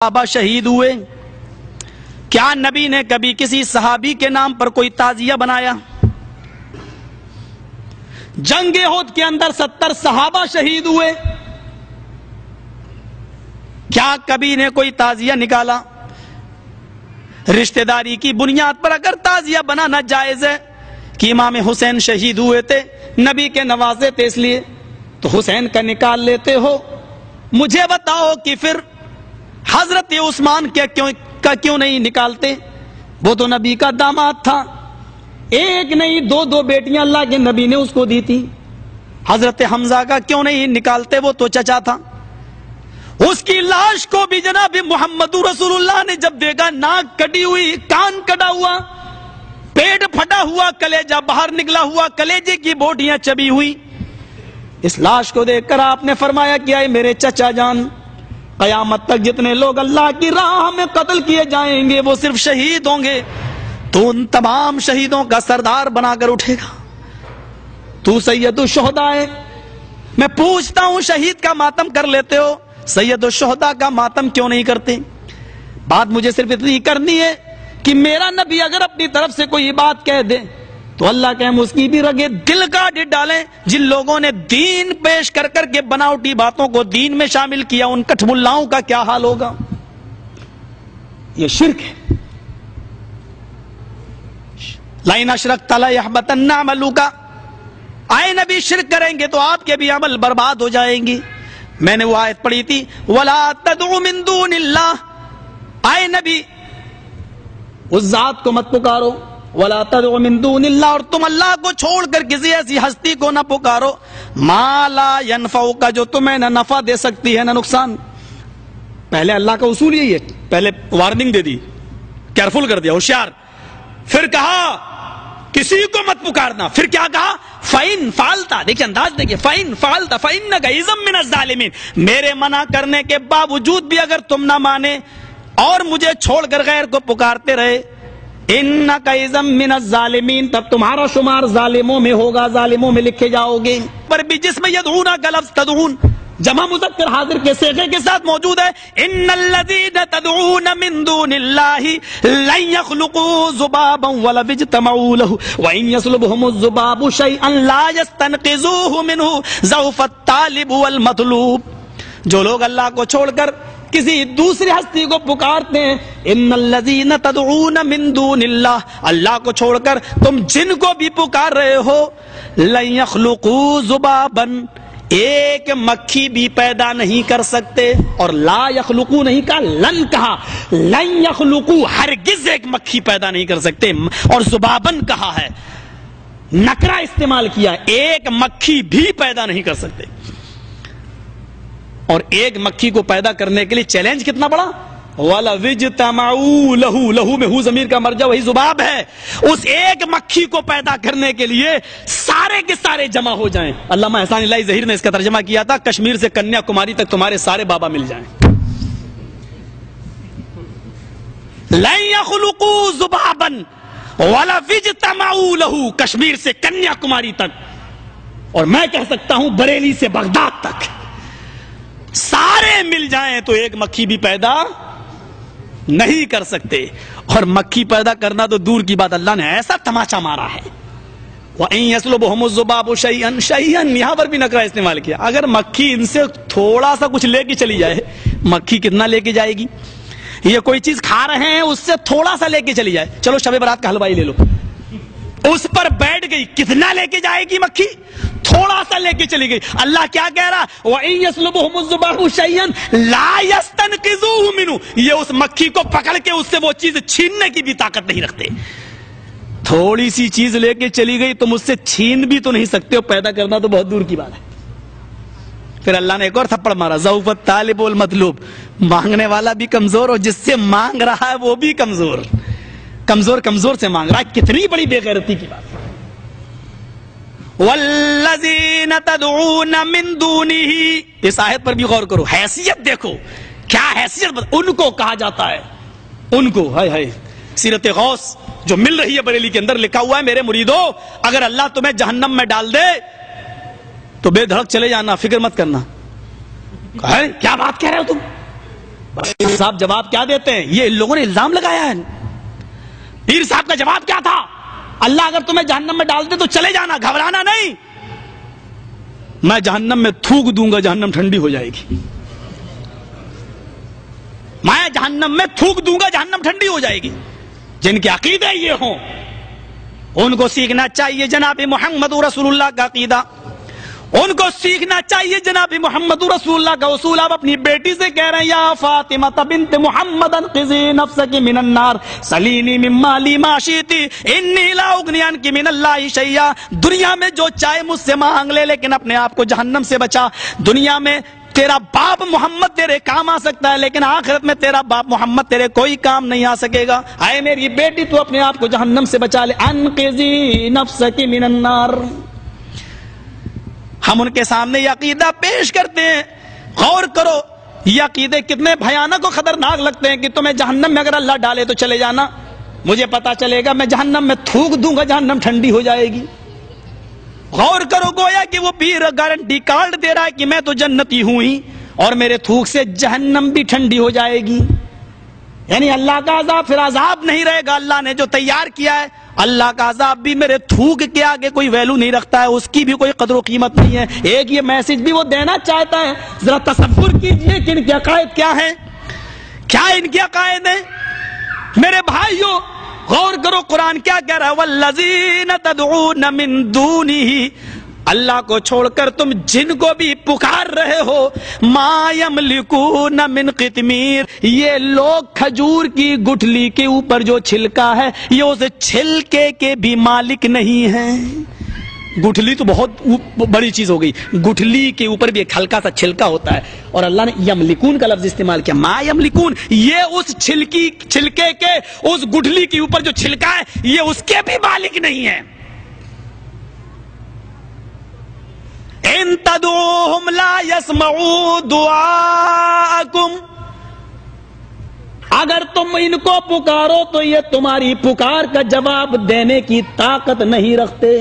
صحابہ شہید ہوئے، کیا نبی نے کبھی کسی صحابی کے نام پر کوئی تعزیہ بنایا؟ جنگ احد کے اندر 70 صحابہ شہید ہوئے، کیا کبھی نے کوئی تعزیہ نکالا؟ رشتہ داری کی بنیاد پر اگر تعزیہ بنانا جائز ہے کہ امام حسین شہید ہوئے تھے، نبی کے نوازے تھے، اس لیے تو حسین کا نکال لیتے ہو۔ مجھے بتاؤ کہ پھر حضرت عثمان کا کیوں نہیں نکالتے؟ وہ تو نبی کا داماد تھا، ایک نہیں دو بیٹیاں اللہ کے نبی نے اس کو دی تھی۔ حضرت حمزہ کا کیوں نہیں نکالتے؟ وہ تو چچا تھا۔ اس کی لاش کو بھی جناب محمد رسول اللہ نے جب دیکھا، ناک کٹی ہوئی، کان کٹا ہوا، پیٹ پھٹا ہوا، کلیجہ باہر نکلا ہوا، کلیجے کی بوٹیاں چبی ہوئی، اس لاش کو دیکھ کر آپ نے فرمایا کہ اے میرے چچا جان، قیامت تک جتنے لوگ اللہ کی راہ میں قتل کیے جائیں گے وہ صرف شہید ہوں گے، تو ان تمام شہیدوں کا سردار بنا کر اٹھے گا، تو سید الشہداء ہے۔ میں پوچھتا ہوں، شہید کا ماتم کر لیتے ہو، سید الشہداء کا ماتم کیوں نہیں کرتے؟ بات مجھے صرف اتنی کرنی ہے کہ میرا نبی اگر اپنی طرف سے کوئی بات کہہ دے تو اللہ کے ہم اس کی بھی رگے دل کاٹ ڈالیں۔ جن لوگوں نے دین پیش کر کر کے بناوٹی باتوں کو دین میں شامل کیا، ان کٹھ ملاؤں کا کیا حال ہوگا؟ یہ شرک ہے۔ لَئِنْ أَشْرَكْتَ لَيَحْبَطَنَّ عَمَلُكَ، آئے نبی شرک کریں گے تو آپ کے بھی عمل برباد ہو جائیں گے۔ میں نے وہ آیت پڑھی تھی، وَلَا تَدْعُ مِن دُونِ اللَّهِ، آئے نبی اس ذات کو مت پکارو، وَلَا تَدْعُ مِن دُونِ اللَّهِ، اور تم اللہ کو چھوڑ کر کسی ایسی ہستی کو نہ پکارو، مَا لَا يَنْفَعُكَ، جو تمہیں نہ نفع دے سکتی ہے نہ نقصان۔ پہلے اللہ کا اصول یہی ہے، پہلے وارننگ دے دی، کیئرفل کر دیا، ہوشیار، پھر کہا کسی کو مت پکارنا، پھر کیا کہا؟ فَإِن فَعَلْتَ، دیکھیں انداز دیکھیں، فَإِن فَعَلْتَ فَإِنَّكَ إِذًا مِّنَ الظَّالِمِينَ، میرے منع کرنے کے باوجود بھی اگر تم نہ مانے اور مجھے چھوڑ کر غیر کو پکارتے رہے، إِنَّكَ إِذًا مِّنَ الظَّالِمِينَ، تب تمہارا شمار ظالموں میں ہوگا، ظالموں میں لکھے جاؤ گے۔ پر بھی جس میں یدعون کا لفظ تدعون جمع مذکر حاضر کے صیغے کے ساتھ موجود ہے، ان الذین تدعون من دون اللہ لن یخلقوا ذبابا ولو اجتمعوا له وان یسلبهم الذباب شیئا لا یستنقذوه منه ضعف الطالب والمطلوب۔ جو لوگ اللہ کو چھوڑ کر کسی دوسری ہستی کو پکارتے ہیں، ان الذین تدعون من دون اللہ، اللہ کو چھوڑ کر تم جن کو بھی پکار رہے ہو، لن یخلقوا ذبابا، ایک مکھی بھی پیدا نہیں کر سکتے، اور لا یخلقو نہیں کہا، لن کہا، لن یخلقو، ہرگز ایک مکھی پیدا نہیں کر سکتے، اور ذبابن کہا ہے، نکرہ استعمال کیا، ایک مکھی بھی پیدا نہیں کر سکتے۔ اور ایک مکھی کو پیدا کرنے کے لیے چیلنج کتنا بڑا، وَلَوِ اجْتَمَعُوا لَهُ، لہو میں ہو ضمیر کا مرجع وہی ذباب ہے، اس ایک مکھی کو پیدا کرنے کے لیے سارے کے سارے جمع ہو جائیں۔ علامہ احسان الہی ظہیر نے اس کا ترجمہ کیا تھا، کشمیر سے کنیا کماری تک تمہارے سارے بابا مل جائیں۔ لَن يَخْلُقُوا ذُبَابًا وَلَوِ اجْتَمَعُوا لَهُ، کشمیر سے کنیا کماری تک، اور میں کہہ سکتا ہوں بریلی سے بغداد تک، سارے مل جائیں تو ایک مکھی بھی پیدا نہیں کر سکتے۔ اور مکھی پیدا کرنا تو دور کی بات، اللہ نے ایسا تماچا مارا ہے، وَإِن يَسْلُبْهُمُ الذُّبَابُ شَيْئًا، شَيْئًا یہاں پر بھی نکرہ استعمال کیا، اگر مکھی ان سے تھوڑا سا کچھ لے کے چلی جائے، مکھی کتنا لے کے جائے گی؟ یہ کوئی چیز کھا رہے ہیں، اس سے تھوڑا سا لے کے چلی جائے، چلو شب برات کا حلوائی لے لو، اس پر بیٹھ گئی، کتنا لے کے جائے گی مکھی؟ تھوڑا سا لے کے چلی گئی۔ اللہ کیا کہہ رہا؟ وَإِن يَسْلُبْهُمُ الذُّبَابُ شَيْئًا لَا يَسْتَنْقِذُوهُ مِنْهُ، یہ اس مکھی کو پکڑ کے اس سے وہ چیز چھیننے کی بھی طاقت نہیں رکھتے۔ تھوڑی سی چیز لے کے چلی گئی، تم اس سے چھین بھی تو نہیں سکتے ہو، پیدا کرنا تو بہت دور کی بات ہے۔ پھر اللہ نے ایک اور تھپڑ مارا، ضعف الطالب والمطلوب، مانگنے والا بھی کمزور اور جس سے مانگ رہا ہے وہ بھی کمزور، کمزور سے مانگ رہا ہے، کتنی بڑی بے غیرتی کی بات۔ والذین تدعون من دونہ، اس آیت پر بھی غور کرو، حیثیت دیکھو، کیا حیثیت، ان کو کہا جاتا ہے، ان کو، ہائے ہائے، سیرت غوث جو مل رہی ہے بریلی کے اندر لکھا ہوا ہے، میرے مریدو اگر اللہ تمہیں جہنم میں ڈال دے تو بے دھڑک چلے جانا، فکر مت کرنا۔ کیا بات کہہ رہے ہو تم؟ صاحب جواب کیا دیتے ہیں؟ یہ لوگوں نے الزام لگایا ہے. پیر صاحب کا جواب کیا تھا؟ اللہ اگر تمہیں جہنم میں ڈال دے تو چلے جانا، گھبرانا نہیں. میں جہنم میں تھوک دوں گا، جہنم ٹھنڈی ہو جائے گی. میں جہنم میں تھوک دوں گا، جہنم ٹھنڈی ہو جائے گی. جن کے عقیدے یہ ہوں ان کو سیکھنا چاہیے جناب محمد رسول اللہ کا عقیدہ. ان کو سیکھنا چاہیے جناب محمد رسول اللہ کا اصول. آپ اپنی بیٹی سے کہہ رہے ہیں یا فاطمہ بنت محمد انقذی نفسک من النار سلینی من مالی ما شئتی انی لا اغنی عنک من اللہ شیئا. دنیا میں جو چاہے مجھ سے مانگ لے لیکن اپنے آپ کو جہنم سے بچا. دنیا میں تیرا باپ محمد تیرے کام آ سکتا ہے لیکن آخرت میں تیرا باپ محمد تیرے کوئی کام نہیں آ سکے گا. اے میری بیٹی تو اپنے آپ کو جہنم سے بچا لے. انقذی نفسک من النار. ہم ان کے سامنے یہ عقیدہ پیش کرتے ہیں. غور کرو یہ عقیدے کتنے بھیانک و خطرناک لگتے ہیں کہ تمہیں جہنم میں اگر اللہ ڈالے تو چلے جانا. مجھے پتا چلے گا میں جہنم میں تھوک دوں گا، جہنم ٹھنڈی ہو جائے گی. غور کرو گویا کہ وہ پیر گارنٹی کارڈ دے رہا ہے کہ میں تو جنتی ہوں ہی اور میرے تھوک سے جہنم بھی ٹھنڈی ہو جائے گی. یعنی اللہ کا عذاب پھر عذاب نہیں رہے گا. اللہ نے جو تیار کیا ہے اللہ کا عذاب بھی میرے تھوک کے آگے کوئی ویلو نہیں رکھتا ہے، اس کی بھی کوئی قدر و قیمت نہیں ہے. ایک یہ میسج بھی وہ دینا چاہتا ہے. ذرا تصور کیجئے کہ ان کے عقائد کیا ہیں. کیا ان کے عقائد ہیں میرے بھائیوں؟ غور کرو قرآن کیا کہہ رہا ہے. والذین تدعون من دونہ، اللہ کو چھوڑ کر تم جن کو بھی پکار رہے ہو، ما یملکون من قطمیر، یہ لوگ کھجور کی گٹھلی کے اوپر جو چھلکا ہے یہ اس چھلکے کے بھی مالک نہیں ہیں. گٹھلی تو بہت بڑی چیز ہو گئی، گٹھلی کے اوپر بھی ایک ہلکا سا چھلکا ہوتا ہے اور اللہ نے یملکون کا لفظ استعمال کیا. ما یملکون، یہ اس چھلکے کے اس گٹھلی کے اوپر جو چھلکا ہے یہ اس کے بھی مالک نہیں ہے. ان تدعوهم لا يسمعوا دعاءكم، اگر تم ان کو پکارو تو یہ تمہاری پکار کا جواب دینے کی طاقت نہیں رکھتے.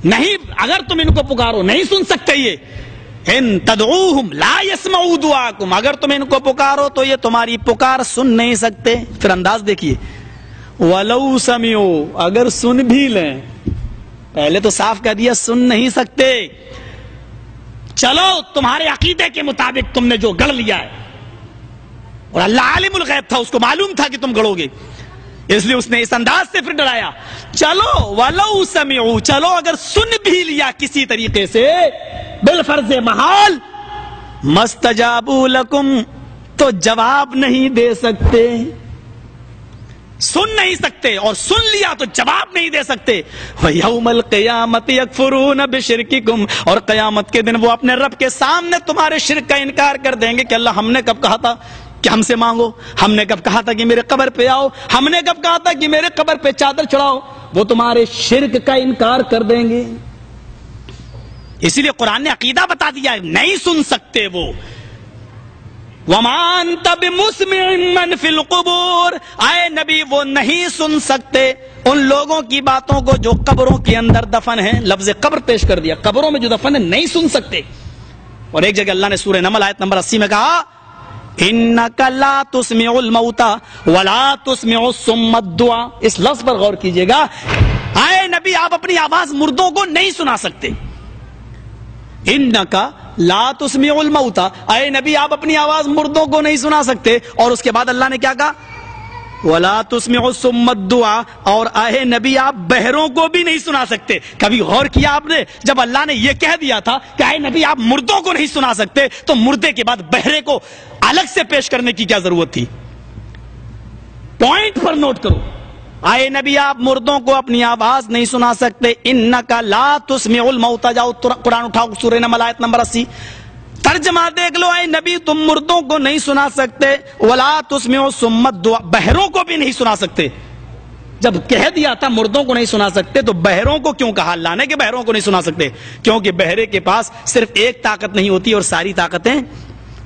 نہیں، اگر تم ان کو پکارو نہیں سن سکتے. یہ ان تدعوهم لا يسمعوا دعاءكم، اگر تم ان کو پکارو تو یہ تمہاری پکار سن نہیں سکتے. پھر انداز دیکھیے، ولو سمعوا، اگر سن بھی لیں. پہلے تو صاف کہہ دیا سن نہیں سکتے. چلو تمہارے عقیدے کے مطابق تم نے جو گڑھ لیا ہے، اور اللہ عالم الغیب تھا، اس کو معلوم تھا کہ تم گڑھو گے، اس لیے اس نے اس انداز سے پھر ڈرایا. چلو ولو سمعوا، چلو اگر سن بھی لیا کسی طریقے سے بالفرض محال، مستجابوا لکم، تو جواب نہیں دے سکتے. سن نہیں سکتے اور سن لیا تو جواب نہیں دے سکتے. وَيَوْمَ الْقِيَامَةِ يَكْفُرُونَ بِشِرْكِكُمْ، اور قیامت کے دن وہ اپنے رب کے سامنے تمہارے شرک کا انکار کر دیں گے کہ اللہ ہم نے کب کہا تھا کہ ہم سے مانگو، ہم نے کب کہا تھا کہ میرے قبر پہ آؤ، ہم نے کب کہا تھا کہ میرے قبر پہ چادر چڑھاؤ. وہ تمہارے شرک کا انکار کر دیں گے. اسی لیے قرآن نے عقیدہ بتا دیا ہے نہیں سن سکتے وہ. وَمَا أَنْتَ بِمُسْمِعٍ مَّن فِي الْقُبُورِ، اے نبی وہ نہیں سن سکتے ان لوگوں کی باتوں کو جو قبروں کے اندر دفن ہیں. لفظ قبر پیش کر دیا، قبروں میں جو دفن ہے نہیں سن سکتے. اور ایک جگہ اللہ نے سورہ نمل آیت نمبر 80 میں کہا إِنَّكَ لَا تُسْمِعُ الْمَوْتَى وَلَا تُسْمِعُ الصُّمَّ الدُّعَاء. اس لفظ پر غور کیجئے گا. اے نبی آپ اپنی آواز مردوں کو نہیں سنا سکتے. إِنَّكَ لا تسمع الموتى، اے نبی آپ اپنی آواز مردوں کو نہیں سنا سکتے. اور اس کے بعد اللہ نے کیا کہا ولا تسمع الصم الدعاء، اور اے نبی آپ بہروں کو بھی نہیں سنا سکتے. کبھی غور کیا آپ نے جب اللہ نے یہ کہہ دیا تھا کہ اے نبی آپ مردوں کو نہیں سنا سکتے تو مردے کے بعد بہرے کو الگ سے پیش کرنے کی کیا ضرورت تھی؟ پوائنٹ پر نوٹ کرو. اے نبی آپ مردوں کو اپنی آواز نہیں سنا سکتے. انک لا تسمع الموتى، جاؤ قرآن اٹھاؤ سورہ نمل آیت نمبر 80. ترجمہ دیکھ لو، اے نبی تم مردوں کو نہیں سنا سکتے. ولا تسمع الصم الدعاء، بہروں کو بھی نہیں سنا سکتے. جب کہہ دیا تھا مردوں کو نہیں سنا سکتے تو بہروں کو کیوں کہا اللہ نے کہ بہروں کو نہیں سنا سکتے؟ کیونکہ بہرے کے پاس صرف ایک طاقت نہیں ہوتی اور ساری طاقتیں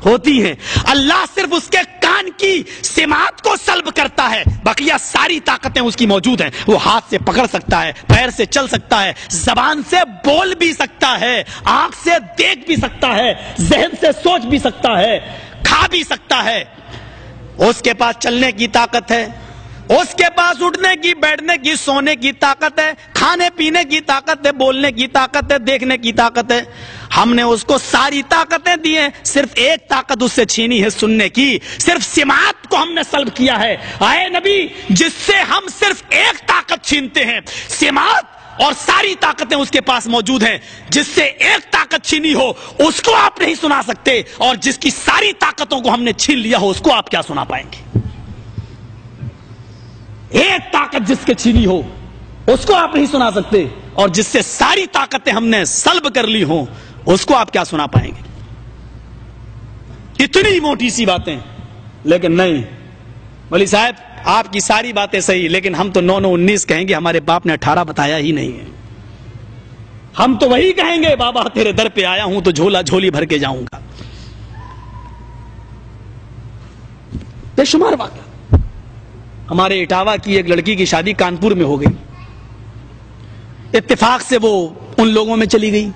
ہوتی ہیں. اللہ صرف اس کے کان انسان کی سمات کو سلب کرتا ہے، بقیہ ساری طاقتیں اس کی موجود ہیں. وہ ہاتھ سے پکڑ سکتا ہے، پیر سے چل سکتا ہے، زبان سے بول بھی سکتا ہے، آنکھ سے دیکھ بھی سکتا ہے، ذہن سے سوچ بھی سکتا ہے، کھا بھی سکتا ہے. اس کے پاس چلنے کی طاقت ہے، اس کے پاس اٹھنے کی، بیٹھنے کی، سونے کی طاقت ہے، کھانے پینے کی طاقت ہے، بولنے کی طاقت ہے، دیکھنے کی طاقت ہے. ہم نے اس کو ساری طاقتیں دی ہیں، صرف ایک طاقت اس سے چھینی ہے، سننے کی. صرف سماعت کو ہم نے سلب کیا ہے. اے نبی، جس سے ہم صرف ایک طاقت چھینتے ہیں، سماعت، اور ساری طاقتیں اس کے پاس موجود ہیں. جس سے ایک طاقت چھینی ہو اس کو آپ نہیں سنا سکتے، اور جس کی ساری طاقتوں کو ہم نے چھین لیا ہو اس کو آپ کیا سنا پائیں گے؟ ایک طاقت جس کے چھینی ہو اس کو آپ نہیں سنا سکتے، اور جس سے ساری طاقتیں ہم نے سلب کر لی ہوں اس کو آپ کیا سنا پائیں گے؟ اتنی موٹی سی باتیں. لیکن نہیں ولی صاحب، آپ کی ساری باتیں صحیح، لیکن ہم تو 9 9 19 کہیں گے، ہمارے باپ نے 18 بتایا ہی نہیں ہے. ہم تو وہی کہیں گے، بابا تیرے در پہ آیا ہوں تو جھولا جھولی بھر کے جاؤں گا. بے شمار واقعہ. ہمارے اٹاوا کی ایک لڑکی کی شادی کانپور میں ہو گئی. اتفاق سے وہ ان لوگوں میں چلی گئی.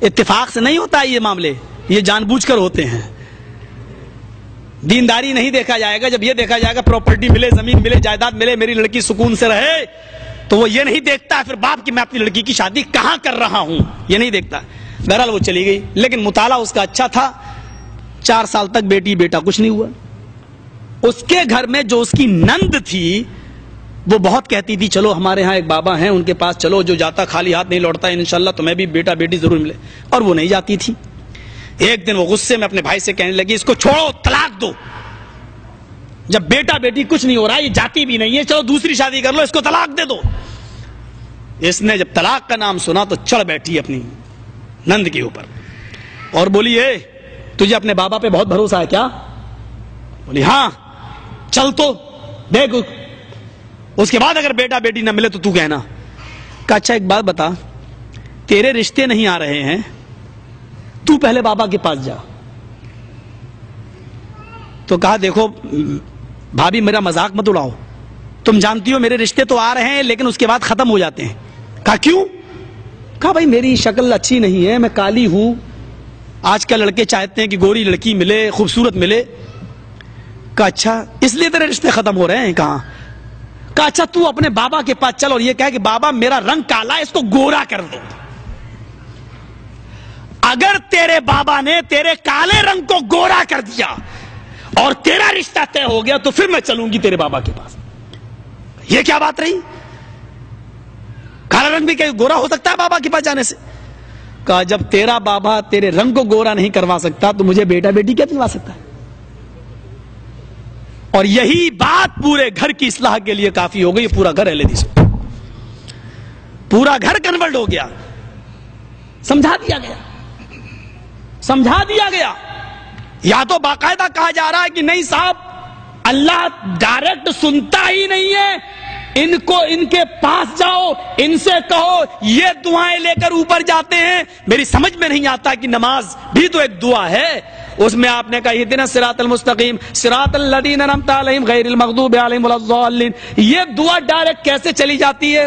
اتفاق سے نہیں ہوتا یہ معاملے، یہ جان بوجھ کر ہوتے ہیں. دینداری نہیں دیکھا جائے گا. جب یہ دیکھا جائے گا پراپرٹی ملے، زمین ملے، جائیداد ملے، میری لڑکی سکون سے رہے، تو وہ یہ نہیں دیکھتا پھر باپ کی میں اپنی لڑکی کی شادی کہاں کر رہا ہوں، یہ نہیں دیکھتا. بہرحال وہ چلی گئی، لیکن مطالعہ اس کا اچھا تھا. 4 سال تک بیٹی بیٹا کچھ نہیں ہوا. اس کے گھر میں جو اس کی نند تھی وہ بہت کہتی تھی چلو ہمارے ہاں ایک بابا ہیں ان کے پاس چلو، جو جاتا خالی ہاتھ نہیں لوٹتا، انشاءاللہ تمہیں بھی بیٹا بیٹی ضرور ملے. اور وہ نہیں جاتی تھی. ایک دن وہ غصے میں اپنے بھائی سے کہنے لگی اس کو چھوڑو، طلاق دو. جب بیٹا بیٹی کچھ نہیں ہو رہا، یہ جاتی بھی نہیں ہے، چلو دوسری شادی کر لو، اس کو طلاق دے دو. اس نے جب طلاق کا نام سنا تو چڑھ بیٹھی اپنی نند کے اوپر اور بولی اے تجھے اپنے بابا پہ بہت بھروسہ ہے کیا؟ بولی ہاں. چل تو دیکھ، اس کے بعد اگر بیٹا بیٹی نہ ملے تو کہنا. کہا اچھا ایک بات بتا، تیرے رشتے نہیں آ رہے ہیں، تو پہلے بابا کے پاس جا. تو کہا دیکھو بھابھی میرا مذاق مت اڑاؤ، تم جانتی ہو میرے رشتے تو آ رہے ہیں لیکن اس کے بعد ختم ہو جاتے ہیں. کہا کیوں؟ کہا بھائی میری شکل اچھی نہیں ہے، میں کالی ہوں، آج کل لڑکے چاہتے ہیں کہ گوری لڑکی ملے، خوبصورت ملے. کہا اچھا اس لیے تیرے رشتے ختم ہو رہے ہیں؟ کہاں. کہا اچھا تو اپنے بابا کے پاس چل اور یہ کہے کہ بابا میرا رنگ کالا ہے، اس کو گورا کر دو. اگر تیرے بابا نے تیرے کالے رنگ کو گورا کر دیا اور تیرا رشتہ طے ہو گیا تو پھر میں چلوں گی تیرے بابا کے پاس. یہ کیا بات رہی؟ کالا رنگ بھی کہ گورا ہو سکتا ہے بابا کے پاس جانے سے؟ کہا جب تیرا بابا تیرے رنگ کو گورا نہیں کروا سکتا تو مجھے بیٹا بیٹی کیا دلوا سکتا ہے؟ اور یہی بات پورے گھر کی اصلاح کے لیے کافی ہو گئی. پورا گھر اہل حدیث، پورا گھر کنورٹ ہو گیا. سمجھا دیا گیا، سمجھا دیا گیا. یا تو باقاعدہ کہا جا رہا ہے کہ نہیں صاحب اللہ ڈائریکٹ سنتا ہی نہیں ہے، ان کو ان کے پاس جاؤ، ان سے کہو یہ دعائیں لے کر اوپر جاتے ہیں. میری سمجھ میں نہیں آتا کہ نماز بھی تو ایک دعا ہے. اس میں آپ نے کہا اہدنا الصراط المستقیم صراط الذین انعمت علیہم غیر المغضوب علیہم ولا الضالین. یہ دعا ڈائریکٹ کیسے چلی جاتی ہے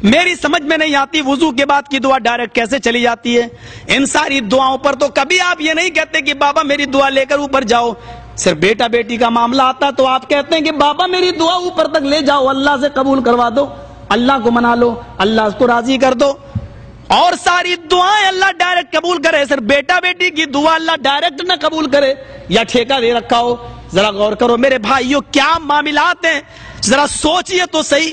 میری سمجھ میں نہیں آتی. وضو کے بعد کی دعا ڈائریکٹ کیسے چلی جاتی ہے؟ ان ساری دعاؤں پر تو کبھی آپ یہ نہیں کہتے کہ بابا میری دعا لے کر اوپر جاؤ. صرف بیٹا بیٹی کا معاملہ آتا تو آپ کہتے ہیں کہ بابا میری دعا اوپر تک لے جاؤ، اللہ سے قبول کروا دو، اللہ کو منا لو، اللہ کو راضی کر دو. اور ساری دعائیں اللہ ڈائریکٹ قبول کرے، صرف بیٹا بیٹی کی دعا اللہ ڈائریکٹ نہ قبول کرے، یا ٹھیکہ دے رکھا ہو. ذرا غور کرو میرے بھائیو، کیا معاملات ہیں، ذرا سوچئے تو صحیح.